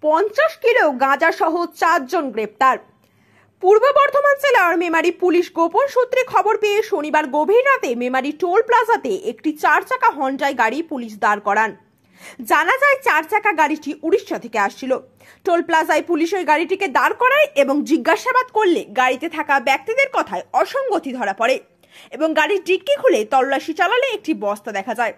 50 kilo গাঁজা সহ 4 জন গ্রেপ্তার। পূর্ব বর্ধমান জেলার মেমারি পুলিশ গোপন সূত্রে খবর পেয়ে শনিবার গভীর রাতে মেমারি টোল প্লাজাতে একটি 4 চাকা হন্ডাই গাড়ি পুলিশ দাঁড় করান। জানা যায় 4 চাকা গাড়িটি উড়িষ্যা থেকে আসছিল। টোল প্লাজায় পুলিশ ওই গাড়িটিকে দাঁড় করায় এবং জিজ্ঞাসাবাদ করলে গাড়িতে থাকা ব্যক্তিদের কথায় অসঙ্গতি ধরা পড়ে এবং গাড়ির ডিক্কি খুলে তল্লাশি চালালে একটি বস্তা দেখা যায়।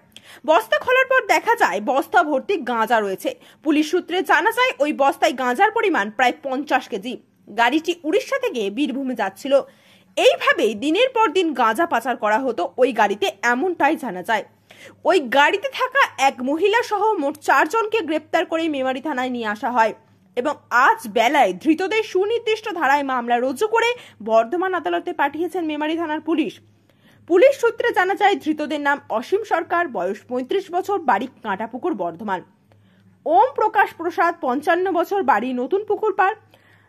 বস্তা খোলার পর দেখা যায় বস্তা ভর্তি গাঁজা রয়েছে। পুলিশ সূত্রে জানা যায় ওই বস্তায় গাঁজার পরিমাণ প্রায় 50 কেজি। গাড়িটি উড়িষ্যা থেকে বীরভূমে যাচ্ছিল। এইভাবেই দিনের পর দিন গাঁজা পাচার করা হতো ওই গাড়িতে, এমনটাই জানা যায়। ওই গাড়িতে থাকা এক মহিলা সহ মোট 4 জনকে গ্রেপ্তার করে মেমারি থানায় নিয়ে আসা হয় এবং আজ বেলায় ধৃতদের সুনির্দিষ্ট ধারায় মামলা রুজু করে বর্ধমান আদালতে পাঠিয়েছেন মেমারি থানার পুলিশ। পুলিশ সূত্রে জানা যায় ধৃতদের নাম অসীম সরকার, বয়স 35 বছর, বাড়ি কাঁটাপুকুর বর্ধমান। ওম প্রকাশ প্রসাদ 55 বছর, বাড়ি নতুন পুকুর পাড়।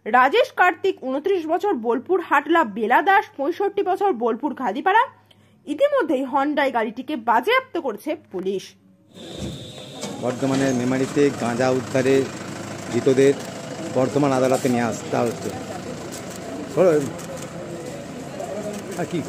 রাজেশ কার্তিক 29 বছর, বোলপুর হাটলা। বেলা দাস 65 বছর, বোলপুর খাদিপাড়া। ইতিমধ্যেই হন্ডাই গাড়িটিকে বাজেয়াপ্ত করেছে পুলিশ। বর্ধমানের মেমারিতে গাঁজা উদ্ধারে ধৃতদের বর্ধমান আদালতে নিয়ে আসতে হচ্ছে। আর কি